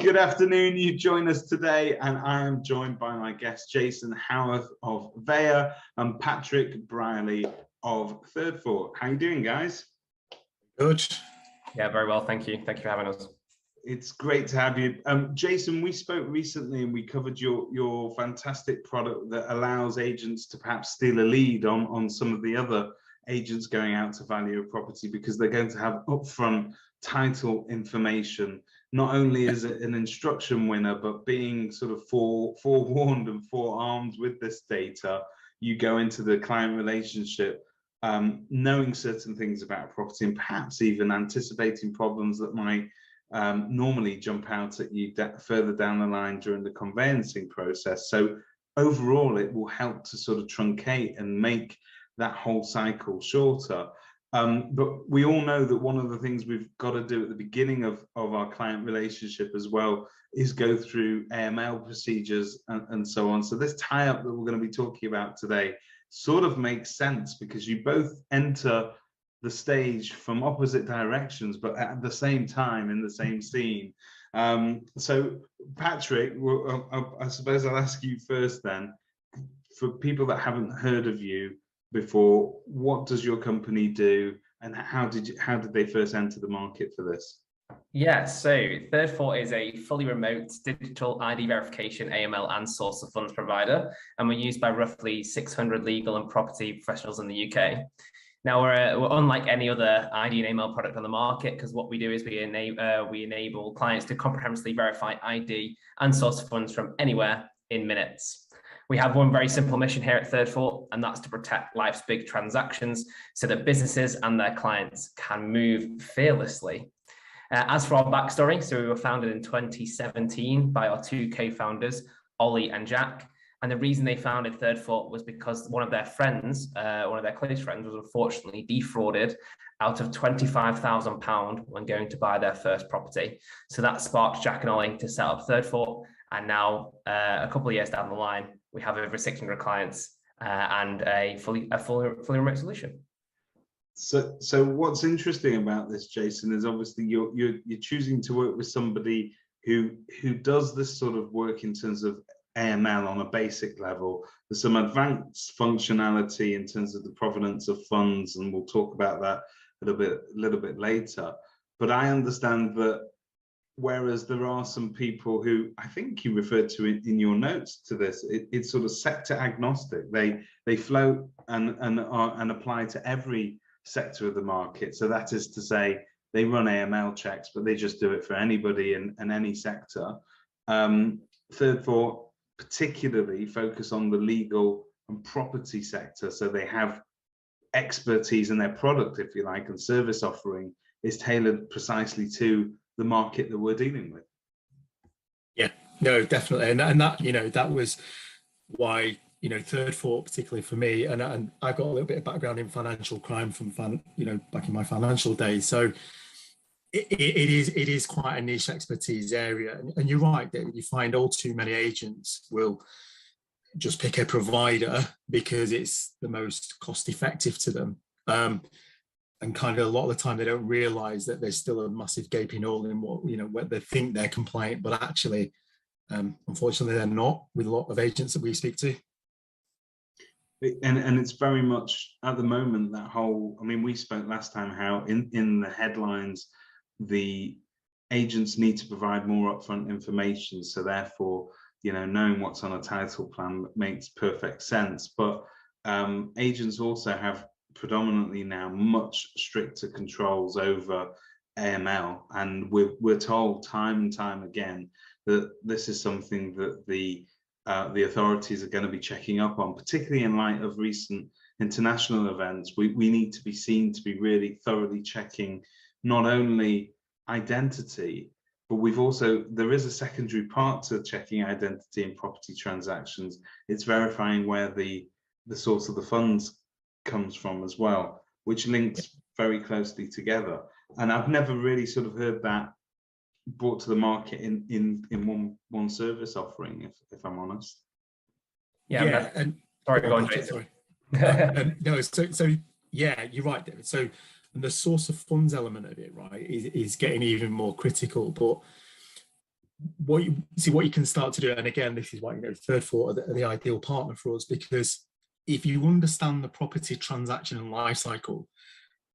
Good afternoon. You join us today, and I am joined by my guest Jason Howarth of Veya and Patrick Briley of Thirdfort. How you doing, guys? Good. Yeah, very well. Thank you. Thank you for having us. It's great to have you. Jason, we spoke recently and we covered your fantastic product that allows agents to perhaps steal a lead on some of the other agents going out to value a property, because they're going to have upfront title information, not only as an instruction winner, but being sort of forewarned and forearmed with this data. You go into the client relationship knowing certain things about a property and perhaps even anticipating problems that might normally jump out at you further down the line during the conveyancing process. So overall, it will help to sort of truncate and make that whole cycle shorter. But we all know that one of the things we've got to do at the beginning of our client relationship as well is go through AML procedures and so on. So this tie-up that we're going to be talking about today sort of makes sense, because you both enter the stage from opposite directions, but at the same time in the same scene. So Patrick, I suppose I'll ask you first then, for people that haven't heard of you before, what does your company do, and how did they first enter the market for this? Yeah, so Thirdfort is a fully remote digital ID verification, AML and source of funds provider, and we're used by roughly 600 legal and property professionals in the UK. Now, we're unlike any other ID and AML product on the market, because what we do is we enable clients to comprehensively verify ID and source of funds from anywhere in minutes. We have one very simple mission here at Thirdfort, and that's to protect life's big transactions so that businesses and their clients can move fearlessly. As for our backstory, so we were founded in 2017 by our two co-founders, Ollie and Jack. And the reason they founded Thirdfort was because one of their friends, one of their close friends, was unfortunately defrauded out of £25,000 when going to buy their first property. So that sparked Jack and Ollie to set up Thirdfort. And now, a couple of years down the line, we have over 600 clients and a fully remote solution. So what's interesting about this, Jason, is obviously you're choosing to work with somebody who does this sort of work in terms of AML on a basic level. There's some advanced functionality in terms of the provenance of funds, and we'll talk about that a little bit later. But I understand that whereas there are some people who, I think you referred to in your notes to this, it's sort of sector agnostic. They float and apply to every sector of the market. So that is to say, they run AML checks, but they just do it for anybody in any sector. Thirdfort particularly focus on the legal and property sector, so they have expertise in their product, if you like, and service offering is tailored precisely to the market that we're dealing with. Yeah, no, definitely, and that, you know, that was why, you know, Thirdfort, particularly for me, and I got a little bit of background in financial crime from back in my financial days, so it is quite a niche expertise area, and you're right that you find all too many agents will just pick a provider because it's the most cost effective to them, and kind of a lot of the time they don't realize that there's still a massive gaping hole in what they think they're compliant, but actually unfortunately they're not, with a lot of agents that we speak to. And it's very much at the moment that whole, I mean, we spoke last time how in the headlines the agents need to provide more upfront information, so therefore, you know, knowing what's on a title plan makes perfect sense. But agents also have predominantly now much stricter controls over AML, and we're told time and time again that this is something that the authorities are going to be checking up on, particularly in light of recent international events. We need to be seen to be really thoroughly checking not only identity, but there is a secondary part to checking identity in property transactions. It's verifying where the source of the funds comes from as well, which links very closely together. And I've never really sort of heard that brought to the market in one service offering, if I'm honest. Yeah, and sorry, go on, Jason. No, so yeah, you're right, David. So the source of funds element of it, right, is getting even more critical. But what you can start to do, and again, this is why, you know, Thirdfort are the ideal partner for us, because if you understand the property transaction and life cycle,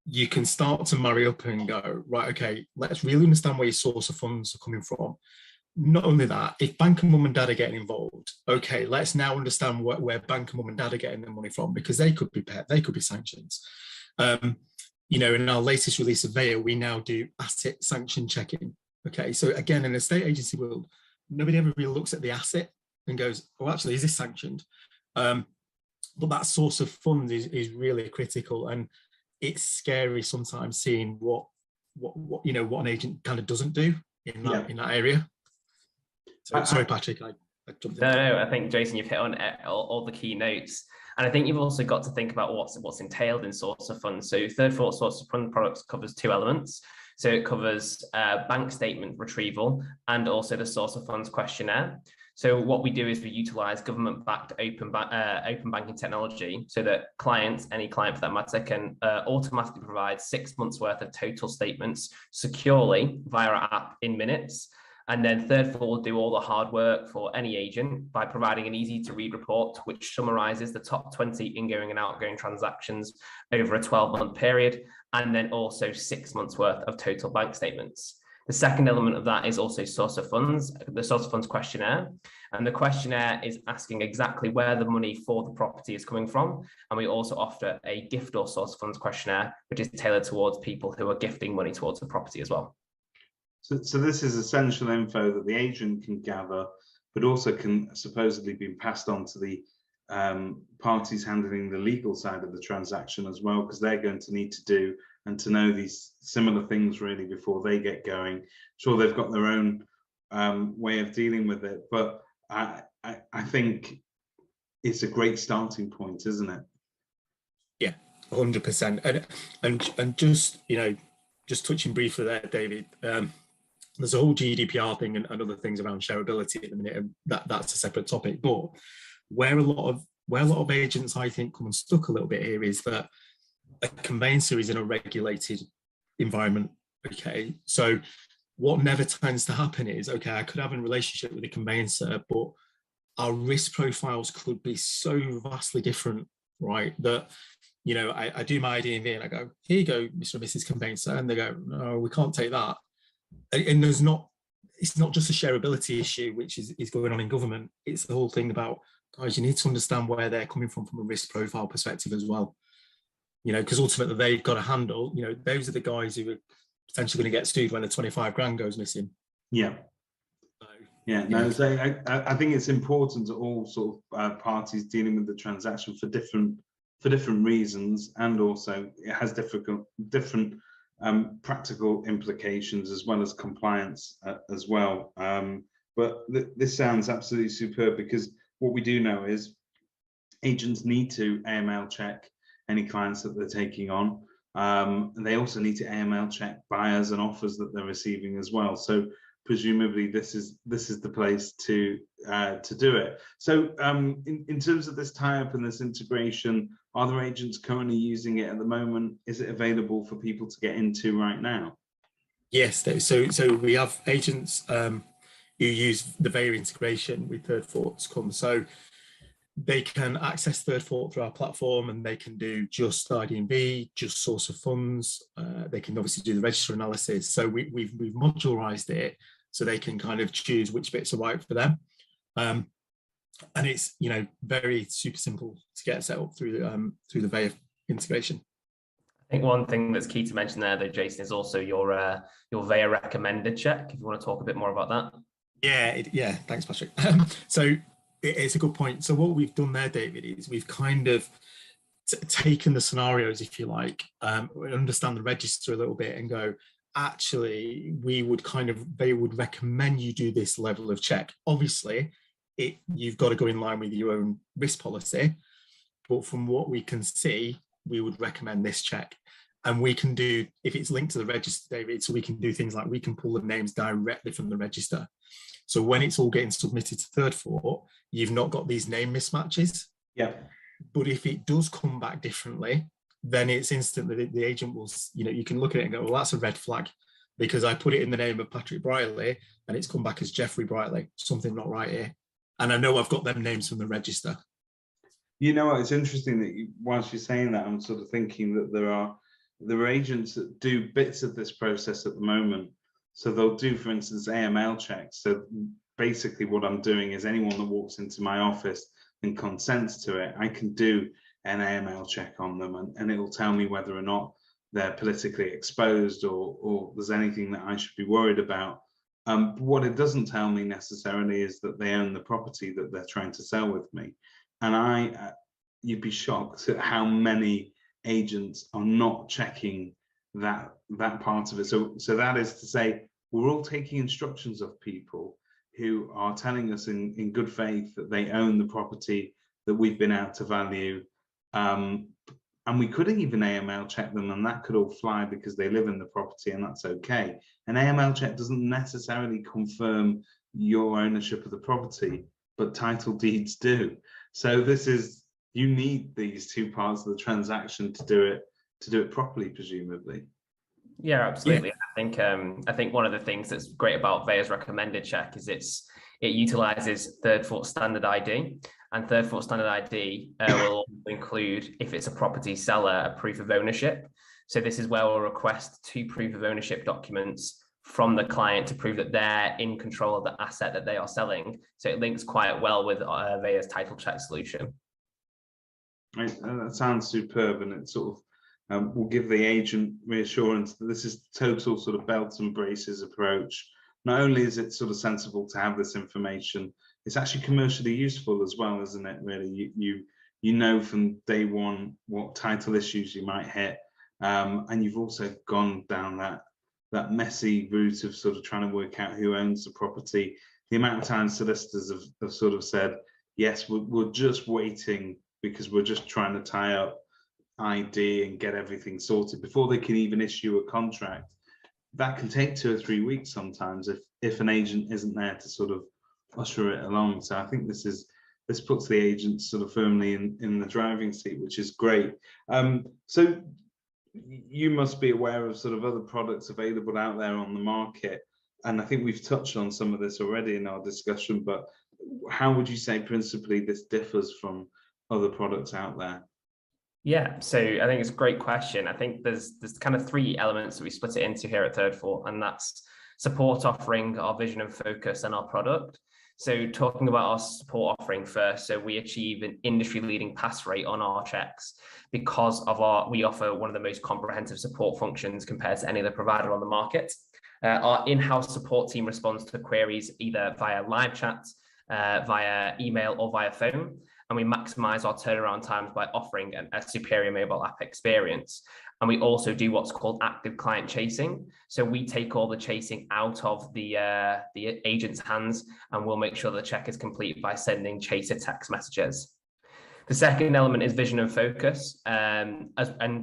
you can start to marry up and go, right, okay, let's really understand where your source of funds are coming from. Not only that, if bank and mum and dad are getting involved, okay, let's now understand where bank and mum and dad are getting their money from, because they could be PEP, they could be sanctions. You know, in our latest release of Veya, we now do asset sanction checking. Okay, so again, in the estate agency world, nobody ever really looks at the asset and goes, oh, actually, is this sanctioned? But that source of funds is really critical, and it's scary sometimes seeing what you know, what an agent kind of doesn't do in that area. So sorry, Patrick, I jumped in. No, I think, Jason, you've hit on all the key notes. And I think you've also got to think about what's entailed in source of funds. So Thirdfort source of fund products covers two elements. So it covers bank statement retrieval and also the source of funds questionnaire. So what we do is we utilize government-backed open banking technology so that clients, any client for that matter, can automatically provide 6 months worth of total statements securely via our app in minutes. And then Thirdfort will do all the hard work for any agent by providing an easy to read report, which summarizes the top 20 ingoing and outgoing transactions over a 12-month period, and then also 6 months worth of total bank statements. The second element of that is also source of funds, the source of funds questionnaire. And the questionnaire is asking exactly where the money for the property is coming from. And we also offer a gift or source of funds questionnaire, which is tailored towards people who are gifting money towards the property as well. So this is essential info that the agent can gather, but also can supposedly be passed on to the parties handling the legal side of the transaction as well, because they're going to need to do and to know these similar things really before they get going. Sure, they've got their own way of dealing with it, but I think it's a great starting point, isn't it? Yeah, 100%. And just, you know, just touching briefly there, David. There's a whole GDPR thing and other things around shareability at the minute, and that's a separate topic. But where a lot of agents, I think, come unstuck a little bit here is that a conveyancer is in a regulated environment. Okay, so what never tends to happen is, okay, I could have a relationship with a conveyancer, but our risk profiles could be so vastly different, right? That, you know, I do my ID&V and I go, here you go, Mr. and Mrs. Conveyancer, and they go, no, we can't take that. And it's not just a shareability issue, which is going on in government. It's the whole thing about, guys, you need to understand where they're coming from a risk profile perspective as well. You know, because ultimately they've got to handle, you know, those are the guys who are potentially going to get sued when the 25 grand goes missing. Yeah. So, yeah, no, so I think it's important to all sort of parties dealing with the transaction for different reasons, and also it has different practical implications as well as compliance as well. But this sounds absolutely superb, because what we do know is agents need to AML check any clients that they're taking on. And they also need to AML check buyers and offers that they're receiving as well. So presumably this is the place to do it. So in terms of this tie-up and this integration, are there agents currently using it at the moment? Is it available for people to get into right now? Yes, so we have agents who use the Veya integration with Thirdfort.com. So they can access Thirdfort through our platform, and they can do just ID&V, just source of funds. They can obviously do the register analysis. So we've modularized it so they can kind of choose which bits are right for them. And it's, you know, very super simple to get set up through the Veya integration. I think one thing that's key to mention there, though, Jason, is also your Veya recommended check. If you want to talk a bit more about that. Yeah, thanks, Patrick. So it's a good point. So what we've done there, David, is we've kind of taken the scenarios, if you like, understand the register a little bit and go, actually, they would recommend you do this level of check. Obviously, you've got to go in line with your own risk policy. But from what we can see, we would recommend this check. And we can do, if it's linked to the register, David, so we can do things like we can pull the names directly from the register. So when it's all getting submitted to Thirdfort, you've not got these name mismatches. Yeah. But if it does come back differently, then it's instantly the agent will, you know, you can look at it and go, well, that's a red flag. because I put it in the name of Patrick Brightly and it's come back as Jeffrey Brightly. Something not right here. And I know I've got them names from the register. You know what? It's interesting that whilst you're saying that, I'm sort of thinking that there are agents that do bits of this process at the moment. So they'll do, for instance, AML checks. So basically what I'm doing is anyone that walks into my office and consents to it, I can do an AML check on them, and it'll tell me whether or not they're politically exposed or there's anything that I should be worried about. But what it doesn't tell me necessarily is that they own the property that they're trying to sell with me. And you'd be shocked at how many agents are not checking that part of it. So that is to say, we're all taking instructions of people who are telling us in good faith that they own the property that we've been out to value. And we could even AML check them, and that could all fly because they live in the property, and that's okay. An AML check doesn't necessarily confirm your ownership of the property, but title deeds do. So you need these two parts of the transaction to do it properly, presumably. Yeah, absolutely. Yeah. I think one of the things that's great about Veya's recommended check is it utilizes Thirdfort standard ID, and Thirdfort standard ID will also include, if it's a property seller, a proof of ownership. So this is where we'll request 2 proof of ownership documents from the client to prove that they're in control of the asset that they are selling. So it links quite well with Veya's title check solution. That sounds superb, and it sort of will give the agent reassurance that this is total sort of belts and braces approach. Not only is it sort of sensible to have this information, it's actually commercially useful as well, isn't it? Really, you know from day one what title issues you might hit, and you've also gone down that messy route of sort of trying to work out who owns the property. The amount of times solicitors have sort of said, yes, we're just waiting because we're just trying to tie up ID and get everything sorted before they can even issue a contract. That can take 2 or 3 weeks sometimes if an agent isn't there to sort of usher it along. So I think this puts the agent sort of firmly in the driving seat, which is great. So you must be aware of sort of other products available out there on the market, and I think we've touched on some of this already in our discussion, but how would you say principally this differs from other products out there? Yeah, so I think it's a great question. I think there's kind of 3 elements that we split it into here at Thirdfort, and that's support offering, our vision and focus, and our product. So talking about our support offering first, so we achieve an industry-leading pass rate on our checks because we offer one of the most comprehensive support functions compared to any other provider on the market. Our in-house support team responds to queries either via live chat, via email, or via phone. And we maximize our turnaround times by offering a superior mobile app experience. And we also do what's called active client chasing. So we take all the chasing out of the agent's hands, and we'll make sure the check is complete by sending chaser text messages. The second element is vision and focus. And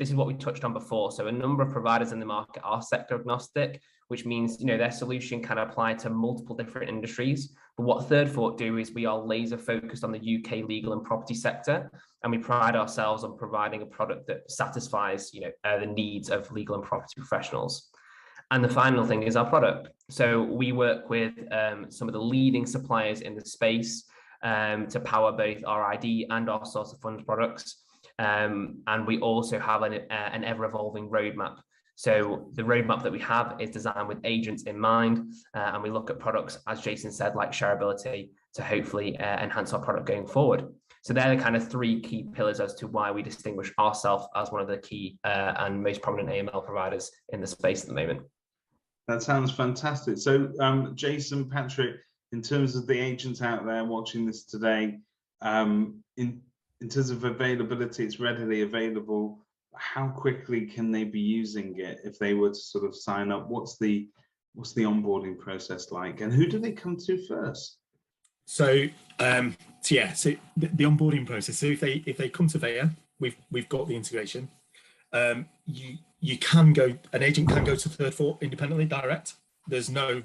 this is what we touched on before. So a number of providers in the market are sector agnostic, which means their solution can apply to multiple different industries. But what Thirdfort do is we are laser focused on the UK legal and property sector, and we pride ourselves on providing a product that satisfies the needs of legal and property professionals. And the final thing is our product. So we work with some of the leading suppliers in the space to power both our ID and our source of funds products. And we also have an ever-evolving roadmap. So the roadmap that we have is designed with agents in mind, and we look at products, as Jason said, like shareability, to hopefully enhance our product going forward. So they're the kind of 3 key pillars as to why we distinguish ourselves as one of the key and most prominent AML providers in the space at the moment. That sounds fantastic. So Jason, Patrick, in terms of the agents out there watching this today, in terms of availability, it's readily available. How quickly can they be using it if they were to sort of sign up? What's the onboarding process like, and who do they come to first? So the onboarding process. So if they come to Veya, we've got the integration. You can go. An agent can go to Thirdfort independently, direct. There's no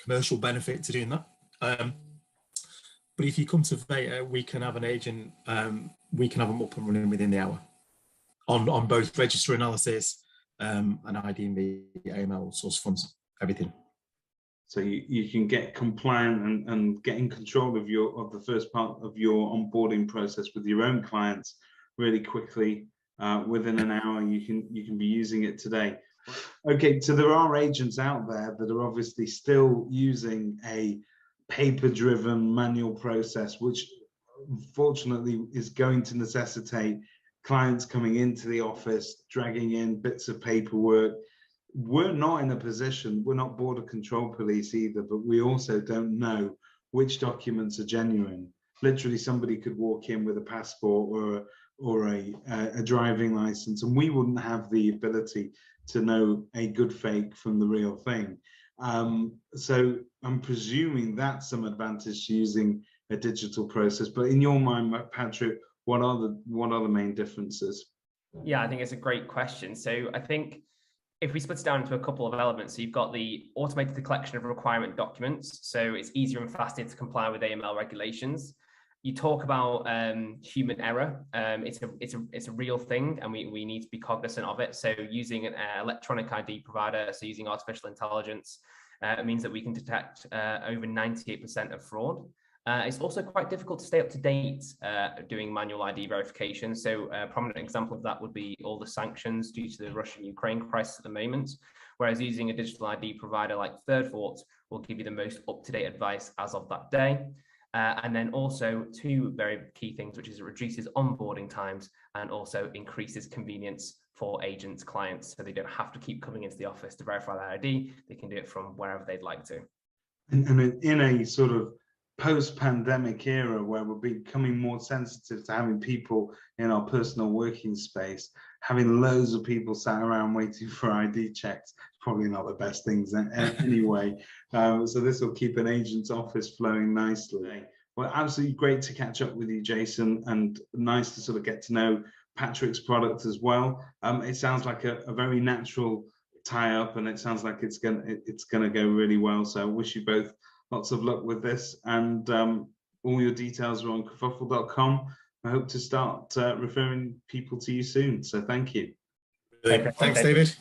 commercial benefit to doing that. But if you come to Veya, we can have an agent. We can have them up and running within the hour. On both register analysis, and IDing the AML source funds, everything. So you can get compliant and get in control of the first part of your onboarding process with your own clients really quickly. Within an hour, you can be using it today. Okay, so there are agents out there that are obviously still using a paper-driven manual process, which unfortunately is going to necessitate clients coming into the office, dragging in bits of paperwork. We're not in a position, we're not border control police either, but we also don't know which documents are genuine. Literally, somebody could walk in with a passport or a driving license, and we wouldn't have the ability to know a good fake from the real thing. So I'm presuming that's some advantage to using a digital process. But in your mind, Patrick, what are the main differences? Yeah, I think it's a great question. So I think if we split it down into a couple of elements, so you've got the automated collection of requirement documents. So it's easier and faster to comply with AML regulations. You talk about human error. It's a real thing, and we need to be cognizant of it. So using an electronic ID provider, so using artificial intelligence, means that we can detect over 98% of fraud. It's also quite difficult to stay up to date doing manual ID verification. So a prominent example of that would be all the sanctions due to the Russian-Ukraine crisis at the moment, whereas using a digital ID provider like Thirdfort will give you the most up-to-date advice as of that day. And then also two very key things, which is it reduces onboarding times and also increases convenience for agents, clients, so they don't have to keep coming into the office to verify their ID. They can do it from wherever they'd like to. And in a sort of post-pandemic era where we're becoming more sensitive to having people in our personal working space, having loads of people sat around waiting for ID checks, probably not the best things anyway. So this will keep an agent's office flowing nicely. Well, absolutely great to catch up with you, Jason, and nice to sort of get to know Patrick's product as well. It sounds like a very natural tie-up, and it sounds like it's gonna go really well. So I wish you both lots of luck with this, and all your details are on kerfuffle.com. I hope to start referring people to you soon. So thank you. Thanks, David.